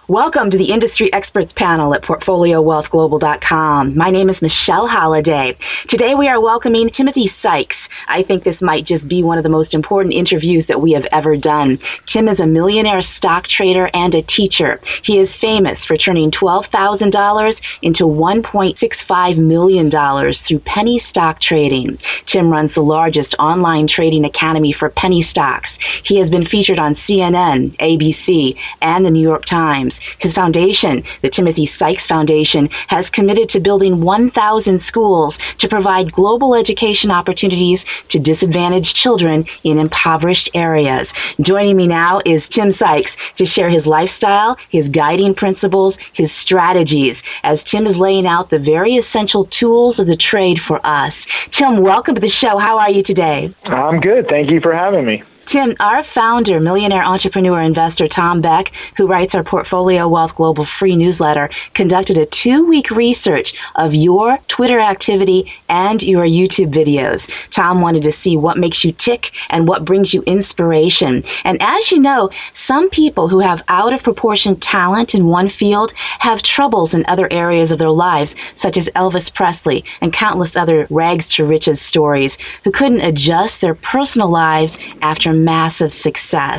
Welcome to the Industry Experts Panel at PortfolioWealthGlobal.com. My name is Michelle Holliday. Today we are welcoming Timothy Sykes. I think this might just be one of the most important interviews that we have ever done. Tim is a millionaire stock trader and a teacher. He is famous for turning $12,000 into $1.65 million through penny stock trading. Tim runs the largest online trading academy for penny stocks. He has been featured on CNN, ABC, and the New York Times. His foundation, the Timothy Sykes Foundation, has committed to building 1,000 schools to provide global education opportunities to disadvantaged children in impoverished areas. Joining me now is Tim Sykes to share his lifestyle, his guiding principles, his strategies, as Tim is laying out the very essential tools of the trade for us. Tim, welcome to the show. How are you today? I'm good. Thank you for having me. Tim, our founder, millionaire entrepreneur investor Tom Beck, who writes our Portfolio Wealth Global free newsletter, conducted a 2-week research of your Twitter activity and your YouTube videos. Tom wanted to see what makes you tick and what brings you inspiration. And as you know, some people who have out of proportion talent in one field have troubles in other areas of their lives, such as Elvis Presley and countless other rags to riches stories, who couldn't adjust their personal lives after massive success.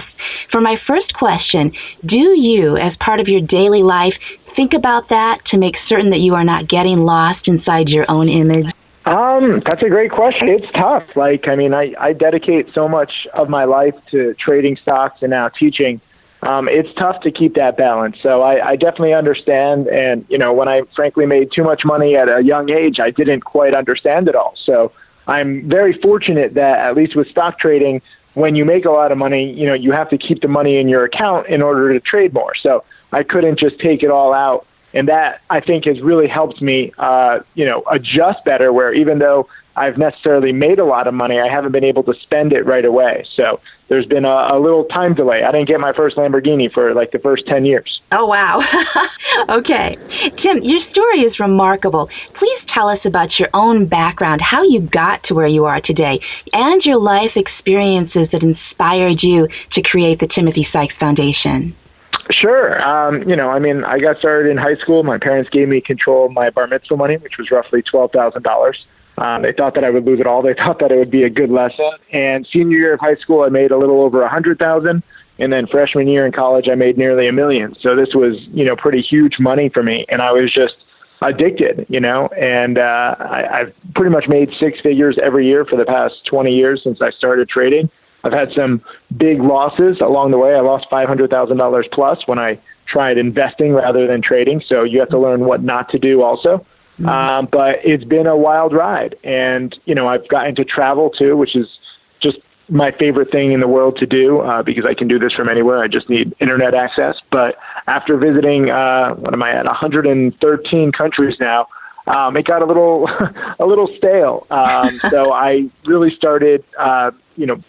For my first question, do you, as part of your daily life, think about that to make certain that you are not getting lost inside your own image? That's a great question. It's tough. I dedicate so much of my life to trading stocks and now teaching. It's tough to keep that balance. So I definitely understand. And, when I frankly made too much money at a young age, I didn't quite understand it all. So I'm very fortunate that at least with stock trading, when you make a lot of money, you have to keep the money in your account in order to trade more. So I couldn't just take it all out. And that, I think, has really helped me, adjust better, where even though I've necessarily made a lot of money, I haven't been able to spend it right away. So there's been a little time delay. I didn't get my first Lamborghini for the first 10 years. Oh, wow. Okay. Tim, your story is remarkable. Please tell us about your own background, how you got to where you are today, and your life experiences that inspired you to create the Timothy Sykes Foundation. Sure. I got started in high school. My parents gave me control of my bar mitzvah money, which was roughly $12,000. They thought that I would lose it all. They thought that it would be a good lesson. And senior year of high school, I made a little over $100,000. And then freshman year in college, I made nearly $1 million. So this was, pretty huge money for me. And I was just addicted, and I've pretty much made 6 figures every year for the past 20 years since I started trading. I've had some big losses along the way. I lost $500,000 plus when I tried investing rather than trading. So you have to learn what not to do also. But it's been a wild ride. And, I've gotten to travel too, which is just my favorite thing in the world to do because I can do this from anywhere. I just need internet access. But after visiting, 113 countries now, it got a little stale. So I really started,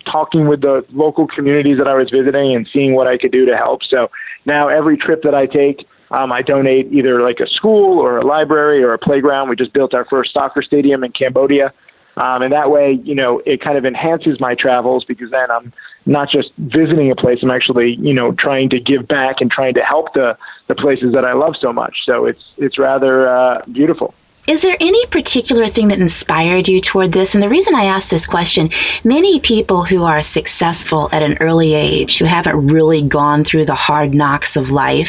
talking with the local communities that I was visiting and seeing what I could do to help. So now every trip that I take, I donate either like a school or a library or a playground. We just built our first soccer stadium in Cambodia. And that way, it kind of enhances my travels because then I'm not just visiting a place. I'm actually, trying to give back and trying to help the places that I love so much. So it's rather beautiful. Is there any particular thing that inspired you toward this? And the reason I ask this question, many people who are successful at an early age, who haven't really gone through the hard knocks of life,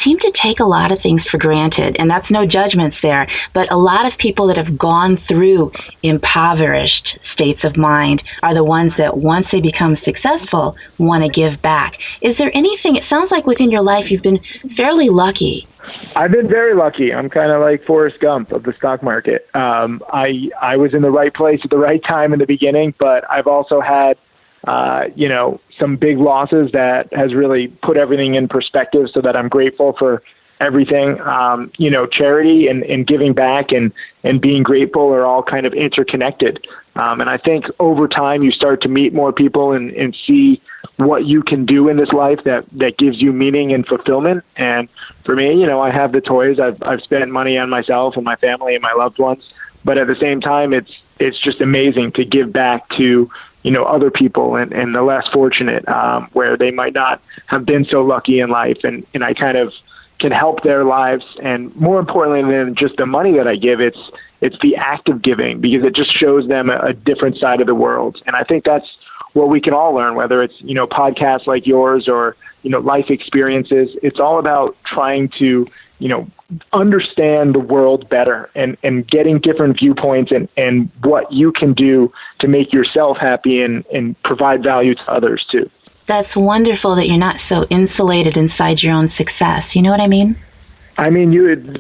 seem to take a lot of things for granted. And that's no judgments there. But a lot of people that have gone through impoverished states of mind are the ones that once they become successful want to give back. Is there anything, it sounds like within your life you've been fairly lucky. I've been very lucky. I'm kind of like Forrest Gump of the stock market. I was in the right place at the right time in the beginning, but I've also had, some big losses that has really put everything in perspective so that I'm grateful for everything. Charity and giving back and being grateful are all kind of interconnected. And I think over time you start to meet more people and see what you can do in this life that gives you meaning and fulfillment. And for me, I have the toys. I've spent money on myself and my family and my loved ones. But at the same time, it's just amazing to give back to other people and the less fortunate, where they might not have been so lucky in life. And I kind of can help their lives. And more importantly than just the money that I give, it's the act of giving, because it just shows them a different side of the world. And I think that's what we can all learn, whether it's, podcasts like yours or, life experiences. It's all about trying to, understand the world better and getting different viewpoints and what you can do to make yourself happy and provide value to others too. That's wonderful that you're not so insulated inside your own success. You know what I mean? I mean,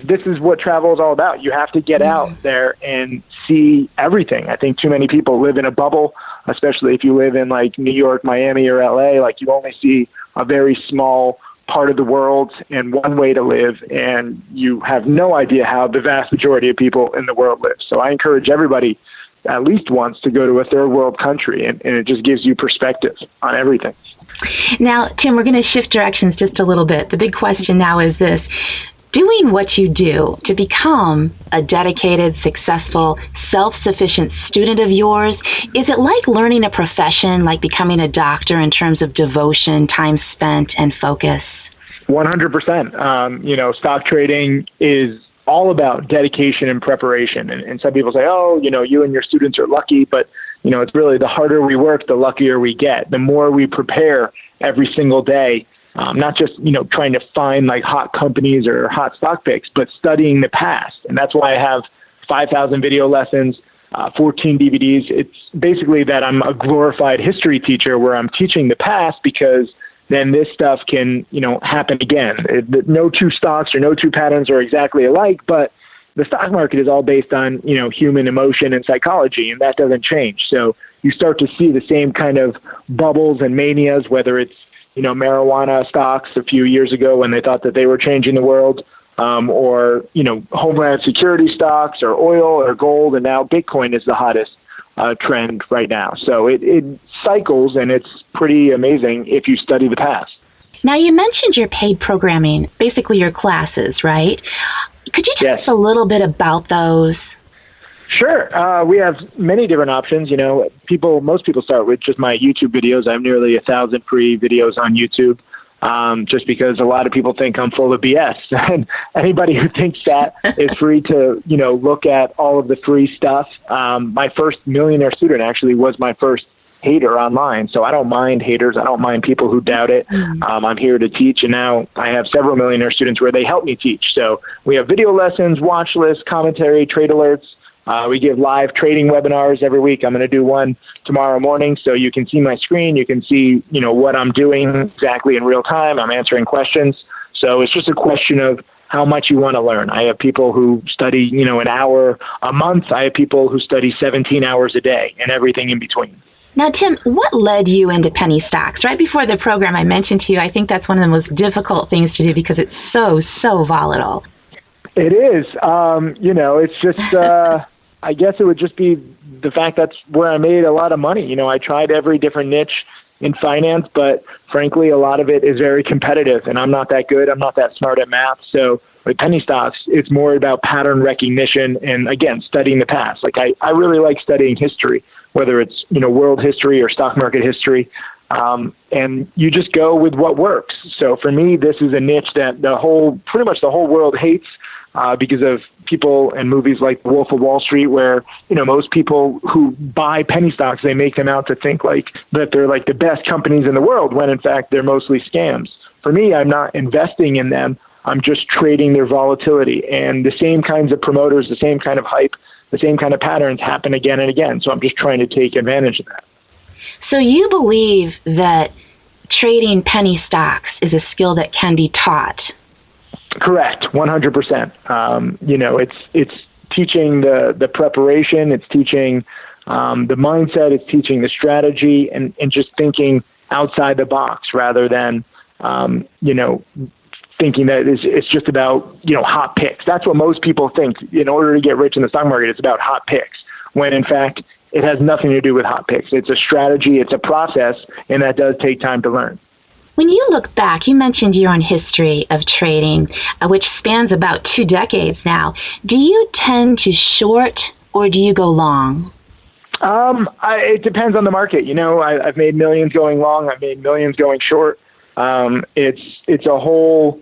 this is what travel is all about. You have to get out there and see everything. I think too many people live in a bubble, especially if you live in like New York, Miami, or LA. Like, you only see a very small part of the world and one way to live, and you have no idea how the vast majority of people in the world live. So I encourage everybody at least once to go to a third world country, and it just gives you perspective on everything. Now, Tim, we're going to shift directions just a little bit. The big question now is this: doing what you do to become a dedicated, successful, self-sufficient student of yours, is it like learning a profession, like becoming a doctor in terms of devotion, time spent, and focus? 100%. Stock trading is all about dedication and preparation. And some people say, you and your students are lucky, but, it's really the harder we work, the luckier we get. The more we prepare every single day, not just, trying to find like hot companies or hot stock picks, but studying the past. And that's why I have 5,000 video lessons, 14 DVDs. It's basically that I'm a glorified history teacher where I'm teaching the past, because then this stuff can, happen again. No two stocks or no two patterns are exactly alike, but the stock market is all based on, human emotion and psychology, and that doesn't change. So you start to see the same kind of bubbles and manias, whether it's, marijuana stocks a few years ago when they thought that they were changing the world, or, homeland security stocks or oil or gold, and now Bitcoin is the hottest trend right now. So it cycles, and it's pretty amazing if you study the past. Now, you mentioned your paid programming, basically your classes, right? Could you tell us a little bit about those? Sure. We have many different options. Most people start with just my YouTube videos. I have nearly 1,000 free videos on YouTube, just because a lot of people think I'm full of BS. And anybody who thinks that is free to, look at all of the free stuff. My first Millionaire student actually was my first hater online. So I don't mind haters. I don't mind people who doubt it. I'm here to teach. And now I have several Millionaire students where they help me teach. So we have video lessons, watch lists, commentary, trade alerts. We give live trading webinars every week. I'm going to do one tomorrow morning, so you can see my screen. You can see, what I'm doing exactly in real time. I'm answering questions. So it's just a question of how much you want to learn. I have people who study, an hour a month. I have people who study 17 hours a day, and everything in between. Now, Tim, what led you into penny stocks? Right before the program, I mentioned to you, I think that's one of the most difficult things to do because it's so volatile. It is. It's just, I guess it would just be the fact that's where I made a lot of money. I tried every different niche in finance, but frankly, a lot of it is very competitive, and I'm not that good. I'm not that smart at math. So with penny stocks, it's more about pattern recognition and, again, studying the past. Like I really like studying history, whether it's, world history or stock market history. And you just go with what works. So for me, this is a niche that pretty much the whole world hates, because of people and movies like The Wolf of Wall Street, where, most people who buy penny stocks, they make them out to think like that they're like the best companies in the world, when in fact they're mostly scams. For me, I'm not investing in them. I'm just trading their volatility, and the same kinds of promoters, the same kind of hype, the same kind of patterns happen again and again. So I'm just trying to take advantage of that. So you believe that trading penny stocks is a skill that can be taught? Correct, 100%. It's teaching the preparation, it's teaching the mindset, it's teaching the strategy, and just thinking outside the box rather than, thinking that it's just about, hot picks. That's what most people think. In order to get rich in the stock market, it's about hot picks, when in fact it has nothing to do with hot picks. It's a strategy, it's a process, and that does take time to learn. When you look back, you mentioned your own history of trading, which spans about 2 decades now. Do you tend to short or do you go long? It depends on the market. I've made millions going long. I've made millions going short. It's a whole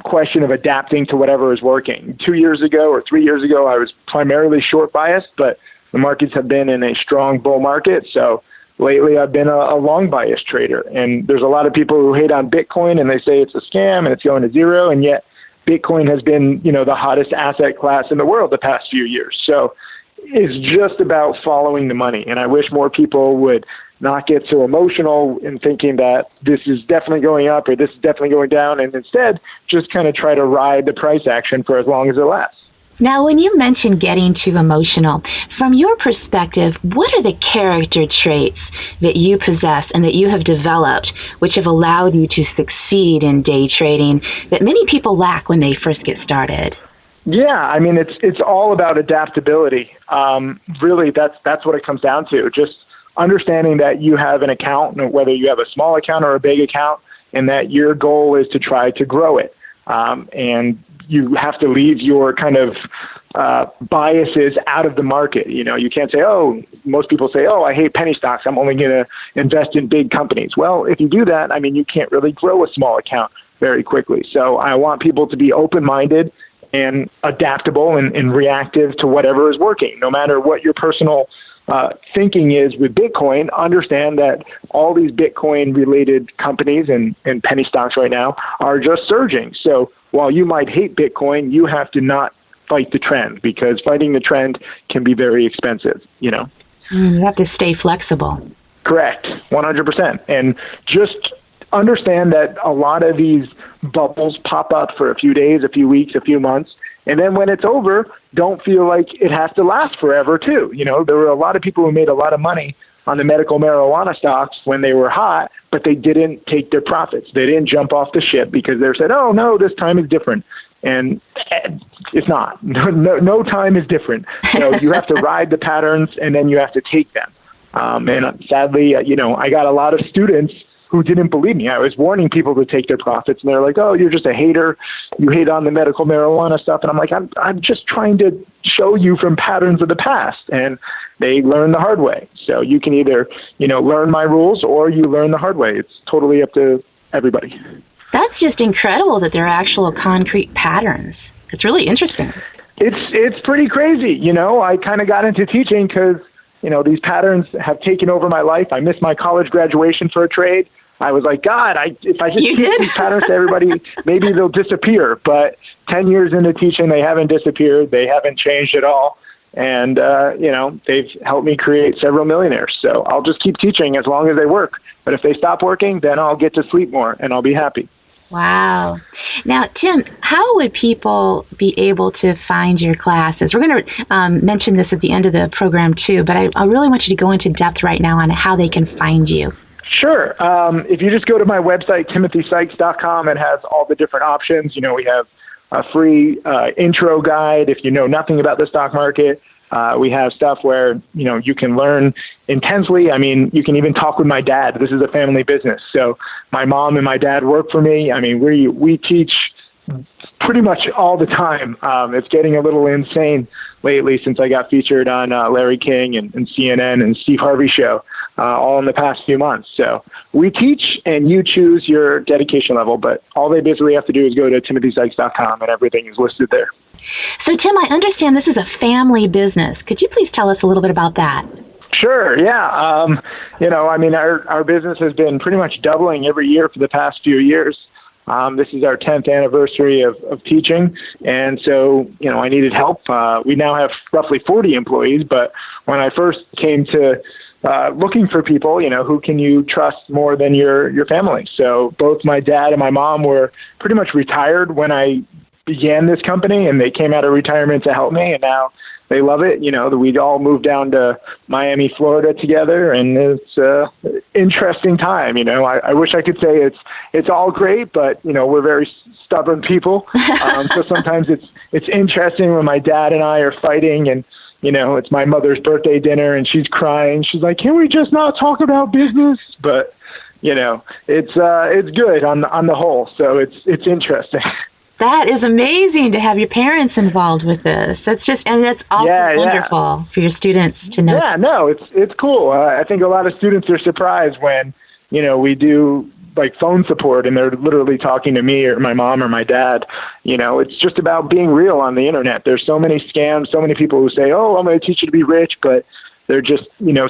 question of adapting to whatever is working. 2 years ago or 3 years ago, I was primarily short biased, but the markets have been in a strong bull market. So lately I've been a long biased trader. And there's a lot of people who hate on Bitcoin and they say it's a scam and it's going to zero. And yet Bitcoin has been, the hottest asset class in the world the past few years. So it's just about following the money. And I wish more people would not get so emotional in thinking that this is definitely going up or this is definitely going down, and instead just kind of try to ride the price action for as long as it lasts. Now, when you mentioned getting too emotional, from your perspective, what are the character traits that you possess and that you have developed which have allowed you to succeed in day trading that many people lack when they first get started? Yeah, it's all about adaptability. Really, that's what it comes down to. Just understanding that you have an account, whether you have a small account or a big account, and that your goal is to try to grow it. And you have to leave your kind of biases out of the market. You can't say, most people say, I hate penny stocks. I'm only going to invest in big companies. Well, if you do that, you can't really grow a small account very quickly. So I want people to be open-minded and adaptable and reactive to whatever is working. No matter what your personal thinking is with Bitcoin, understand that all these Bitcoin-related companies and penny stocks right now are just surging. So while you might hate Bitcoin, you have to not fight the trend, because fighting the trend can be very expensive, You have to stay flexible. Correct, 100%. And just understand that a lot of these bubbles pop up for a few days, a few weeks, a few months. And then when it's over, don't feel like it has to last forever, too. There were a lot of people who made a lot of money on the medical marijuana stocks when they were hot, but they didn't take their profits. They didn't jump off the ship because they said, oh, no, this time is different. And it's not. No time is different. You have to ride the patterns, and then you have to take them. And sadly, I got a lot of students who didn't believe me. I was warning people to take their profits, and they're like, oh, you're just a hater. You hate on the medical marijuana stuff. And I'm like, I'm just trying to show you from patterns of the past. And they learn the hard way. So you can either, learn my rules or you learn the hard way. It's totally up to everybody. That's just incredible that there are actual concrete patterns. It's really interesting. It's pretty crazy. I kind of got into teaching because, these patterns have taken over my life. I missed my college graduation for a trade. I was like, God, if I just teach these patterns to everybody, maybe they'll disappear. But 10 years into teaching, they haven't disappeared. They haven't changed at all. And, they've helped me create several millionaires. So I'll just keep teaching as long as they work. But if they stop working, then I'll get to sleep more and I'll be happy. Wow. Now, Tim, how would people be able to find your classes? We're going to mention this at the end of the program, too, but I really want you to go into depth right now on how they can find you. Sure. If you just go to my website, timothysykes.com, it has all the different options. We have a free intro guide if you know nothing about the stock market. We have stuff where, you can learn intensely. You can even talk with my dad. This is a family business. So my mom and my dad work for me. We teach pretty much all the time. It's getting a little insane lately since I got featured on Larry King and CNN and Steve Harvey show, all in the past few months. So we teach and you choose your dedication level, but all they basically have to do is go to timothysykes.com and everything is listed there. So, Tim, I understand this is a family business. Could you please tell us a little bit about that? Sure, yeah. Our business has been pretty much doubling every year for the past few years. This is our 10th anniversary of teaching, and so, I needed help. We now have roughly 40 employees, but when I first came to looking for people, who can you trust more than your family? So both my dad and my mom were pretty much retired when I began this company, and they came out of retirement to help me, and now they love it. We all moved down to Miami, Florida together, and it's an interesting time. I wish I could say it's all great, but we're very stubborn people. So sometimes it's interesting when my dad and I are fighting, and it's my mother's birthday dinner, and she's crying. She's like, "Can we just not talk about business?" But it's good on the whole. So it's interesting. That is amazing to have your parents involved with this. That's also wonderful for your students to know. Yeah, no, it's cool. I think a lot of students are surprised when, we do like phone support and they're literally talking to me or my mom or my dad. It's just about being real on the internet. There's so many scams, so many people who say, oh, I'm going to teach you to be rich, but they're just,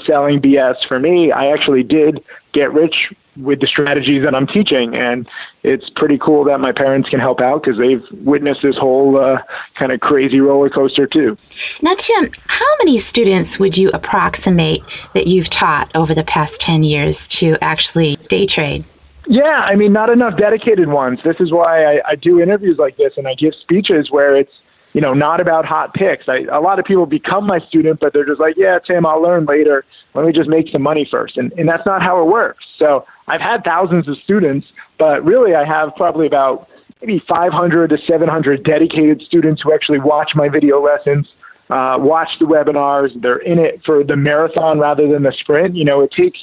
selling BS. For me, I actually did get rich with the strategies that I'm teaching. And it's pretty cool that my parents can help out because they've witnessed this whole kind of crazy roller coaster too. Now, Tim, how many students would you approximate that you've taught over the past 10 years to actually day trade? Yeah, not enough dedicated ones. This is why I do interviews like this and I give speeches where it's, not about hot picks. A lot of people become my student, but they're just like, yeah, Tim, I'll learn later. Let me just make some money first. And that's not how it works. So I've had thousands of students, but really I have probably about maybe 500 to 700 dedicated students who actually watch my video lessons, watch the webinars. They're in it for the marathon rather than the sprint. It takes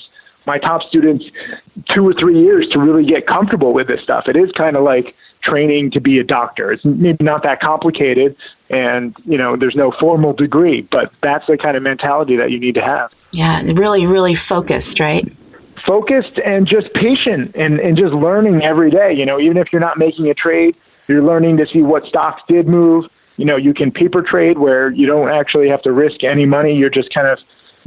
my top students 2 or 3 years to really get comfortable with this stuff. It is kind of like training to be a doctor. It's maybe not that complicated and, there's no formal degree, but that's the kind of mentality that you need to have. Yeah, really, really focused, right? Focused and just patient and just learning every day. Even if you're not making a trade, you're learning to see what stocks did move. You can paper trade where you don't actually have to risk any money. You're just kind of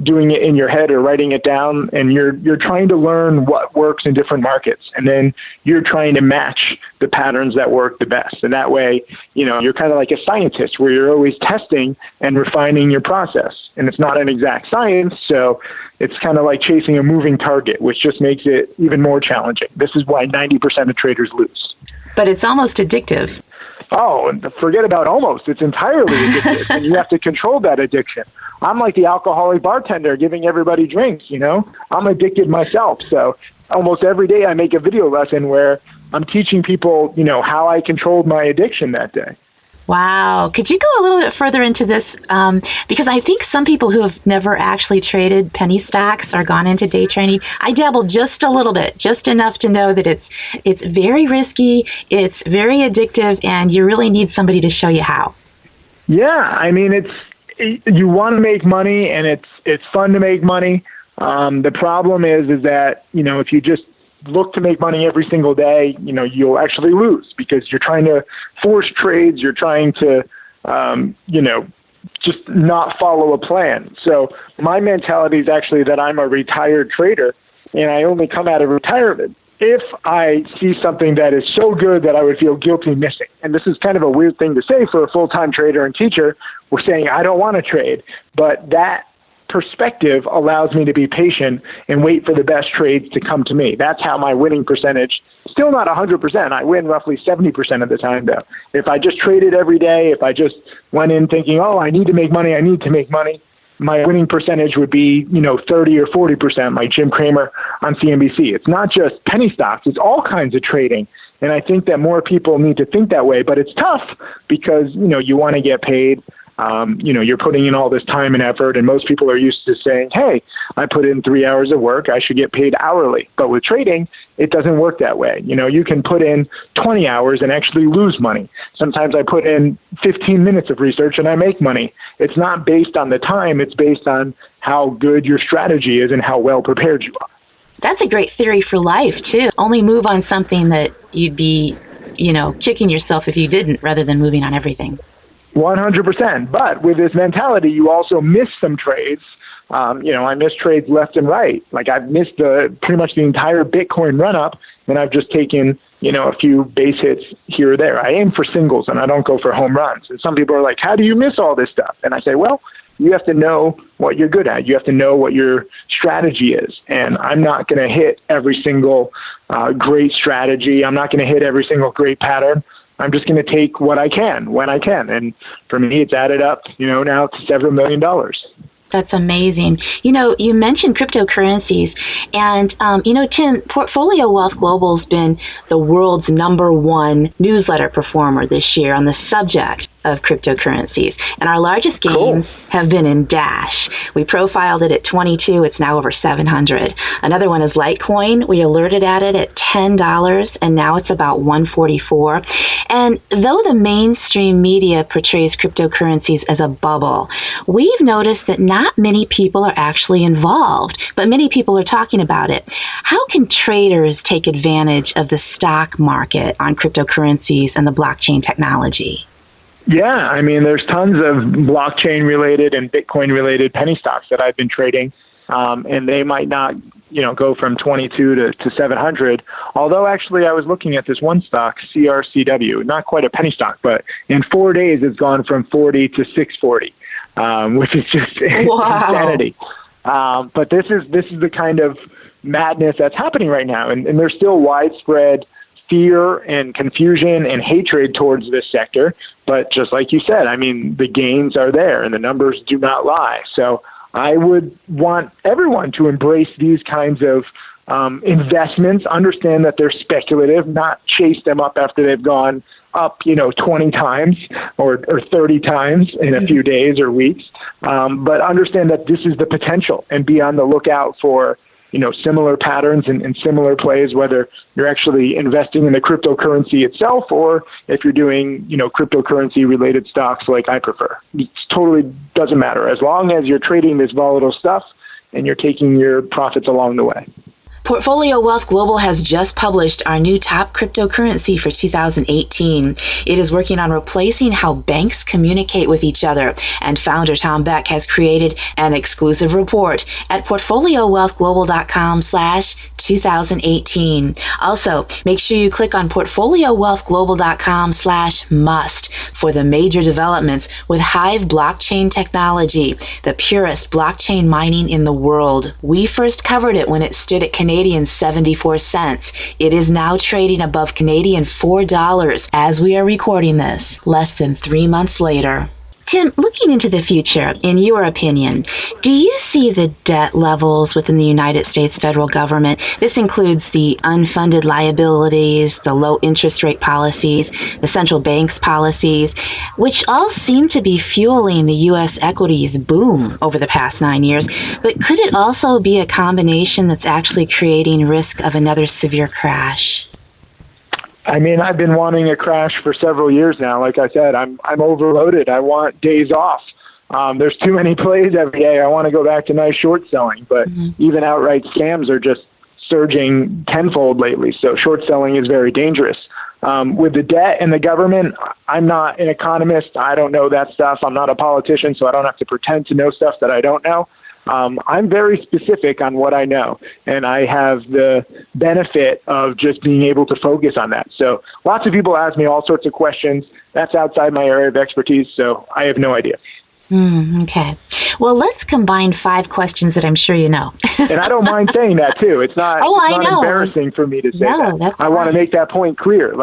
doing it in your head or writing it down, and you're trying to learn what works in different markets, and then you're trying to match the patterns that work the best. And that way, you're kind of like a scientist where you're always testing and refining your process. And it's not an exact science, so it's kind of like chasing a moving target, which just makes it even more challenging. This is why 90% of traders lose. But it's almost addictive. Oh, and forget about almost. It's entirely addictive, and you have to control that addiction. I'm like the alcoholic bartender giving everybody drinks, I'm addicted myself. So almost every day I make a video lesson where I'm teaching people, how I controlled my addiction that day. Wow. Could you go a little bit further into this? Because I think some people who have never actually traded penny stocks or gone into day trading, I dabbled just a little bit, just enough to know that it's very risky, it's very addictive, and you really need somebody to show you how. Yeah, you want to make money, and it's fun to make money. The problem is that, if you just look to make money every single day, you'll actually lose because you're trying to force trades. You're trying to, just not follow a plan. So my mentality is actually that I'm a retired trader and I only come out of retirement if I see something that is so good that I would feel guilty missing. And this is kind of a weird thing to say for a full-time trader and teacher. We're saying, I don't want to trade, but that perspective allows me to be patient and wait for the best trades to come to me. That's how my winning percentage, still not 100%. I win roughly 70% of the time though. If I just traded every day, if I just went in thinking, oh, I need to make money, my winning percentage would be, 30 or 40%, like Jim Cramer on CNBC. It's not just penny stocks, it's all kinds of trading. And I think that more people need to think that way, but it's tough because, you want to get paid. You're putting in all this time and effort, and most people are used to saying, hey, I put in 3 hours of work, I should get paid hourly. But with trading, it doesn't work that way. You can put in 20 hours and actually lose money. Sometimes I put in 15 minutes of research and I make money. It's not based on the time, it's based on how good your strategy is and how well prepared you are. That's a great theory for life, too. Only move on something that you'd be, kicking yourself if you didn't, rather than moving on everything. 100%. But with this mentality, you also miss some trades. I miss trades left and right. Like I've missed pretty much the entire Bitcoin run up, and I've just taken, a few base hits here or there. I aim for singles and I don't go for home runs. And some people are like, how do you miss all this stuff? And I say, well, you have to know what you're good at. You have to know what your strategy is. And I'm not going to hit every single great strategy. I'm not going to hit every single great pattern. I'm just going to take what I can when I can. And for me, it's added up, now to several $1 million. That's amazing. You mentioned cryptocurrencies, and, Tim, Portfolio Wealth Global's been the world's #1 newsletter performer this year on the subject of cryptocurrencies. And our largest gains have been in Dash. We profiled it at 22. It's now over 700. Another one is Litecoin. We alerted at it at $10, and now it's about 144. And though the mainstream media portrays cryptocurrencies as a bubble, we've noticed that not many people are actually involved, but many people are talking about it. How can traders take advantage of the stock market on cryptocurrencies and the blockchain technology? Yeah, I mean, there's tons of blockchain-related and Bitcoin-related penny stocks that I've been trading, and they might not, go from 22 to 700. Although, actually, I was looking at this one stock, CRCW, not quite a penny stock, but in 4 days, it's gone from 40 to 640, which is just insanity. But this is the kind of madness that's happening right now, and there's still widespread fear and confusion and hatred towards this sector. But just like you said, I mean, the gains are there and the numbers do not lie. So I would want everyone to embrace these kinds of investments, understand that they're speculative, not chase them up after they've gone up, 20 times or 30 times in a few days or weeks, but understand that this is the potential and be on the lookout for similar patterns and similar plays, whether you're actually investing in the cryptocurrency itself or if you're doing, cryptocurrency related stocks like I prefer. It totally doesn't matter as long as you're trading this volatile stuff and you're taking your profits along the way. Portfolio Wealth Global has just published our new top cryptocurrency for 2018. It is working on replacing how banks communicate with each other, and founder Tom Beck has created an exclusive report at portfoliowealthglobal.com/2018. Also, make sure you click on portfoliowealthglobal.com/must for the major developments with Hive blockchain technology, the purest blockchain mining in the world. We first covered it when it stood at Canadian 74 cents. It is now trading above Canadian $4 as we are recording this, less than 3 months later. Tim, looking into the future, in your opinion, do you see the debt levels within the United States federal government? This includes the unfunded liabilities, the low interest rate policies, the central bank's policies, which all seem to be fueling the U.S. equities boom over the past 9 years. But could it also be a combination that's actually creating risk of another severe crash? I mean, I've been wanting a crash for several years now. Like I said, I'm overloaded. I want days off. There's too many plays every day. I want to go back to nice short selling, but even outright scams are just surging tenfold lately. So short selling is very dangerous. With the debt and the government, I'm not an economist. I don't know that stuff. I'm not a politician, so I don't have to pretend to know stuff that I don't know. I'm very specific on what I know, and I have the benefit of just being able to focus on that. So lots of people ask me all sorts of questions. That's outside my area of expertise, so I have no idea. Okay. Well, let's combine 5 questions that I'm sure you know. And I don't mind saying that, too. It's not, embarrassing for me to say that. I want to make that point clear.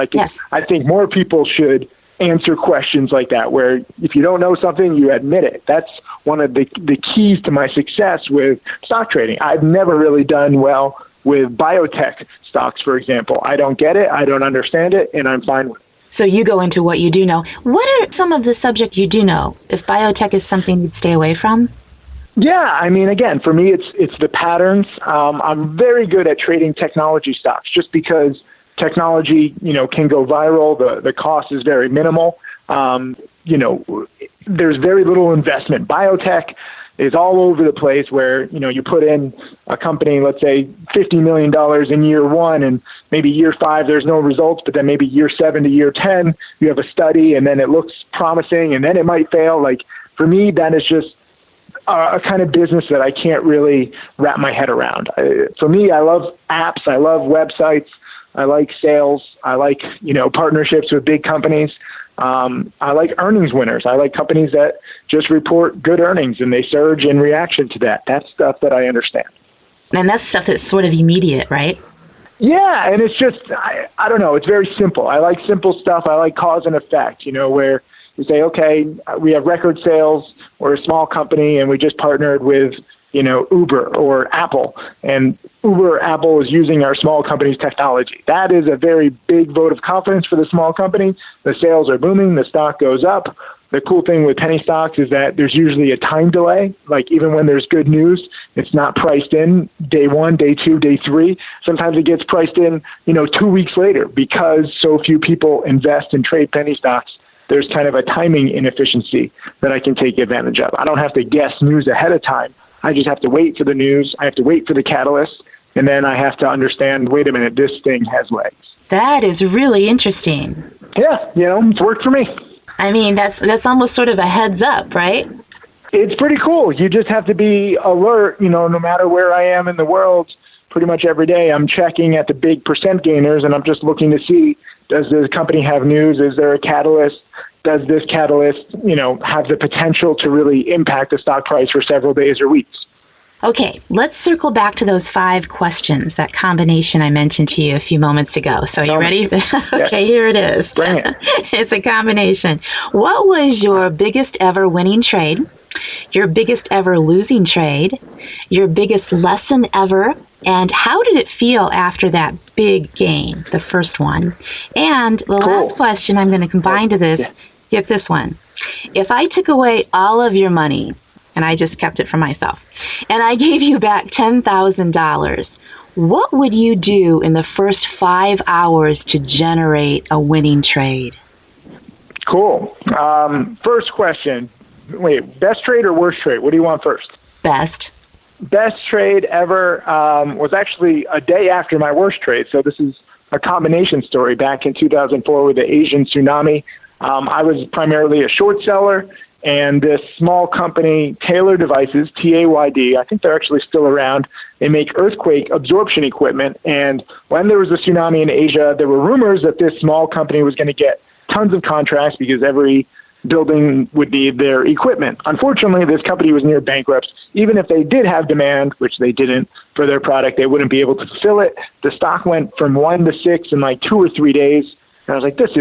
I think more people should answer questions like that, where if you don't know something, you admit it. That's one of the keys to my success with stock trading. I've never really done well with biotech stocks, for example. I don't get it, I don't understand it, and I'm fine with it. So you go into what you do know. What are some of the subjects you do know? If biotech is something you'd stay away from? Yeah, I mean, again, for me, it's the patterns. I'm very good at trading technology stocks just because technology, can go viral. The cost is very minimal. There's very little investment. Biotech is all over the place where, you put in a company, let's say $50 million in year 1, and maybe year 5, there's no results, but then maybe year 7 to year 10, you have a study and then it looks promising and then it might fail. Like for me, that is just a kind of business that I can't really wrap my head around. For me, I love apps. I love websites. I like sales. I like, partnerships with big companies. I like earnings winners. I like companies that just report good earnings and they surge in reaction to that. That's stuff that I understand. And that's stuff that's sort of immediate, right? Yeah, and it's just, I don't know, it's very simple. I like simple stuff. I like cause and effect, where you say, okay, we have record sales, we're a small company, and we just partnered with, Uber or Apple, and Uber or Apple is using our small company's technology. That is a very big vote of confidence for the small company. The sales are booming, the stock goes up. The cool thing with penny stocks is that there's usually a time delay. Like even when there's good news, it's not priced in day 1, day 2, day 3. Sometimes it gets priced in, 2 weeks later because so few people invest and trade penny stocks. There's kind of a timing inefficiency that I can take advantage of. I don't have to guess news ahead of time. I just have to wait for the news. I have to wait for the catalyst. And then I have to understand, wait a minute, this thing has legs. That is really interesting. Yeah, it's worked for me. I mean, that's almost sort of a heads up, right? It's pretty cool. You just have to be alert, no matter where I am in the world, pretty much every day I'm checking at the big percent gainers, and I'm just looking to see, does the company have news? Is there a catalyst? Does this catalyst, have the potential to really impact the stock price for several days or weeks? Okay, let's circle back to those 5 questions, that combination I mentioned to you a few moments ago. So are you ready? Okay, here it is. Bring it. It's a combination. What was your biggest ever winning trade, your biggest ever losing trade, your biggest lesson ever, and how did it feel after that big gain, the first one? And the last question I'm going to combine to this, get this one. If I took away all of your money, and I just kept it for myself, and I gave you back $10,000, what would you do in the first 5 hours to generate a winning trade? Cool. First question. Wait, best trade or worst trade? What do you want first? Best. Best trade ever was actually a day after my worst trade. So this is a combination story. Back in 2004 with the Asian tsunami, I was primarily a short seller. And this small company, Taylor Devices, TAYD, I think they're actually still around. They make earthquake absorption equipment. And when there was a tsunami in Asia, there were rumors that this small company was going to get tons of contracts because every building would need their equipment. Unfortunately, this company was near bankruptcy. Even if they did have demand, which they didn't, for their product, they wouldn't be able to fulfill it. The stock went from 1 to 6 in like 2 or 3 days. And I was like, this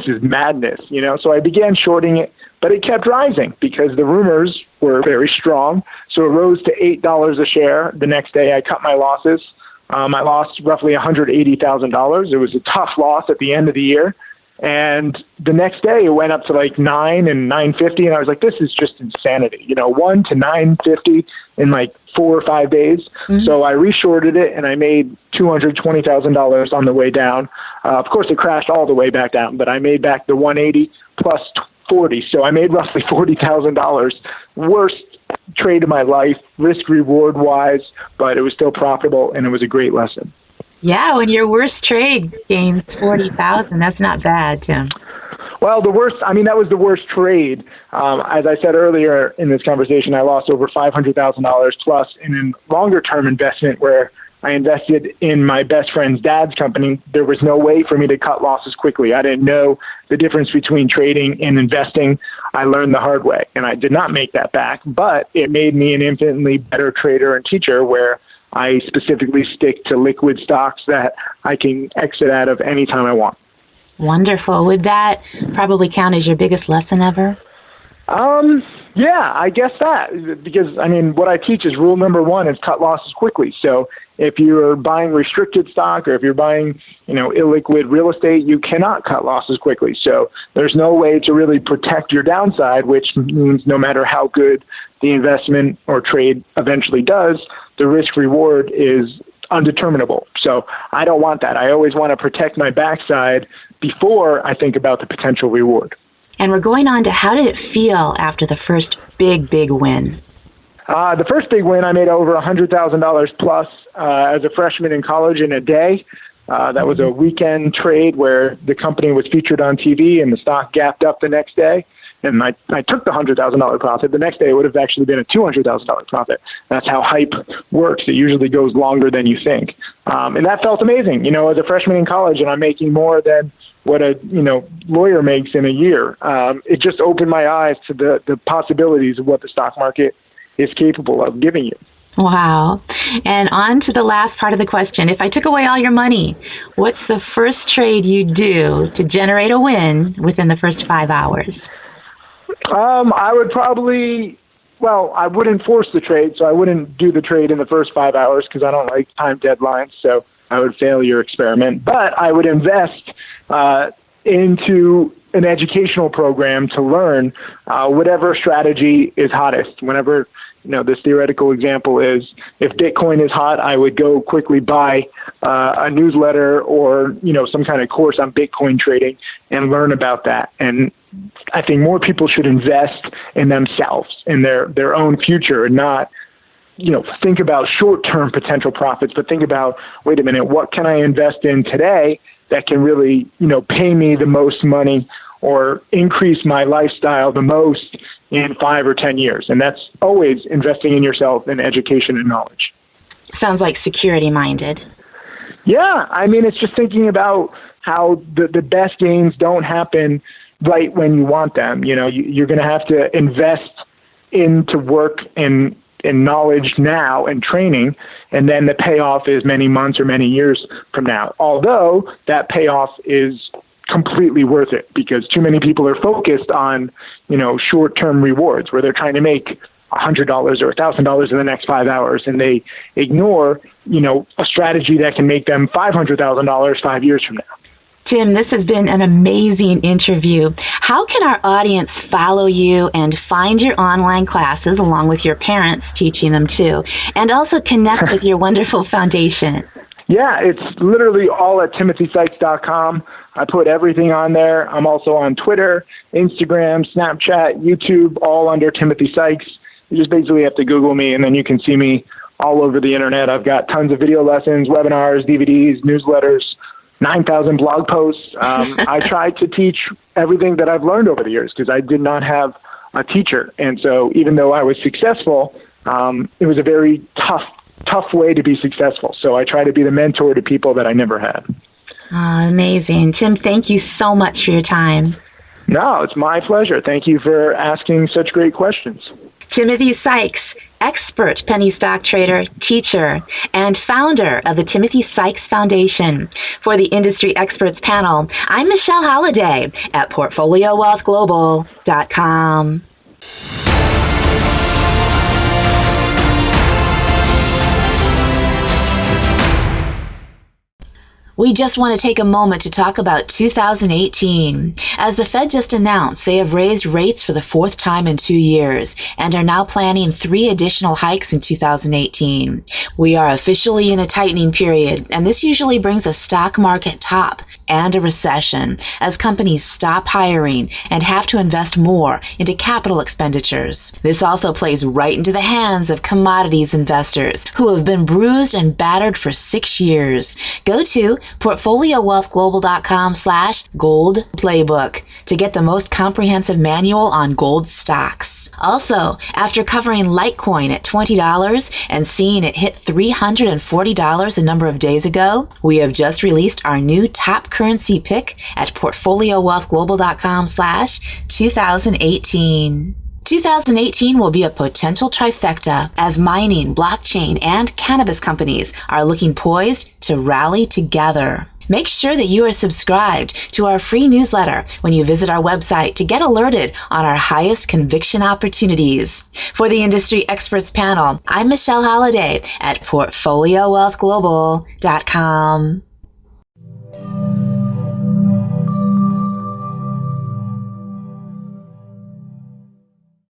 is madness, So I began shorting it, but it kept rising because the rumors were very strong. So it rose to $8 a share. The next day I cut my losses. I lost roughly $180,000. It was a tough loss at the end of the year. And the next day it went up to like 9 and 950. And I was like, this is just insanity, 1 to 950 in like 4 or 5 days. Mm-hmm. So I reshorted it and I made $220,000 on the way down. Of course, it crashed all the way back down, but I made back the 180 plus 40. So I made roughly $40,000. Worst trade of my life, risk reward wise, but it was still profitable and it was a great lesson. Yeah, when your worst trade gains $40,000, that's not bad, Tim. Well, that was the worst trade. As I said earlier in this conversation, I lost over $500,000 plus in a longer-term investment where I invested in my best friend's dad's company. There was no way for me to cut losses quickly. I didn't know the difference between trading and investing. I learned the hard way, and I did not make that back, but it made me an infinitely better trader and teacher where I specifically stick to liquid stocks that I can exit out of anytime I want. Wonderful. Would that probably count as your biggest lesson ever? Yeah, I guess that, because, what I teach is rule number 1 is cut losses quickly. So if you're buying restricted stock or if you're buying, illiquid real estate, you cannot cut losses quickly. So there's no way to really protect your downside, which means no matter how good the investment or trade eventually does, the risk reward is undeterminable. So I don't want that. I always want to protect my backside before I think about the potential reward. And we're going on to how did it feel after the first big win? The first big win, I made over $100,000 plus as a freshman in college in a day. That was a weekend trade where the company was featured on TV and the stock gapped up the next day. And I took the $100,000 profit. The next day it would have actually been a $200,000 profit. That's how hype works. It usually goes longer than you think. And that felt amazing. As a freshman in college, and I'm making more than what a lawyer makes in a year. It just opened my eyes to the possibilities of what the stock market is capable of giving you. Wow. And on to the last part of the question. If I took away all your money, what's the first trade you'd do to generate a win within the first 5 hours? I would probably, I wouldn't force the trade, so I wouldn't do the trade in the first 5 hours because I don't like time deadlines, so I would fail your experiment. But I would invest into an educational program to learn whatever strategy is hottest. Whenever, this theoretical example is, if Bitcoin is hot, I would go quickly buy a newsletter or, some kind of course on Bitcoin trading and learn about that. And I think more people should invest in themselves, in their own future, and not, think about short-term potential profits, but think about, wait a minute, what can I invest in today that can really, pay me the most money or increase my lifestyle the most in 5 or 10 years? And that's always investing in yourself in education and knowledge. Sounds like security-minded. Yeah, it's just thinking about how the best gains don't happen right when you want them. You're going to have to invest into work and knowledge now and training, and then the payoff is many months or many years from now. Although that payoff is completely worth it, because too many people are focused on, short-term rewards where they're trying to make $100 or $1,000 in the next 5 hours, and they ignore, a strategy that can make them $500,000 5 years from now. Tim, this has been an amazing interview. How can our audience follow you and find your online classes, along with your parents teaching them too, and also connect with your wonderful foundation? Yeah, it's literally all at timothysykes.com. I put everything on there. I'm also on Twitter, Instagram, Snapchat, YouTube, all under Timothy Sykes. You just basically have to Google me, and then you can see me all over the internet. I've got tons of video lessons, webinars, DVDs, newsletters, 9,000 blog posts. I try to teach everything that I've learned over the years, because I did not have a teacher. And so even though I was successful, it was a very tough way to be successful. So I try to be the mentor to people that I never had. Amazing. Tim, thank you so much for your time. No, it's my pleasure. Thank you for asking such great questions. Timothy Sykes, expert penny stock trader, teacher, and founder of the Timothy Sykes Foundation. For the Industry Experts Panel, I'm Michelle Holliday at PortfolioWealthGlobal.com. We just want to take a moment to talk about 2018. As the Fed just announced, they have raised rates for the 4th time in 2 years and are now planning 3 additional hikes in 2018. We are officially in a tightening period, and this usually brings a stock market top and a recession as companies stop hiring and have to invest more into capital expenditures. This also plays right into the hands of commodities investors who have been bruised and battered for 6 years. Go to PortfolioWealthGlobal.com/gold playbook to get the most comprehensive manual on gold stocks. Also, after covering Litecoin at $20 and seeing it hit $340 a number of days ago, we have just released our new top currency pick at PortfolioWealthGlobal.com/2018. 2018 will be a potential trifecta as mining, blockchain, and cannabis companies are looking poised to rally together. Make sure that you are subscribed to our free newsletter when you visit our website to get alerted on our highest conviction opportunities. For the Industry Experts Panel, I'm Michelle Holliday at PortfolioWealthGlobal.com.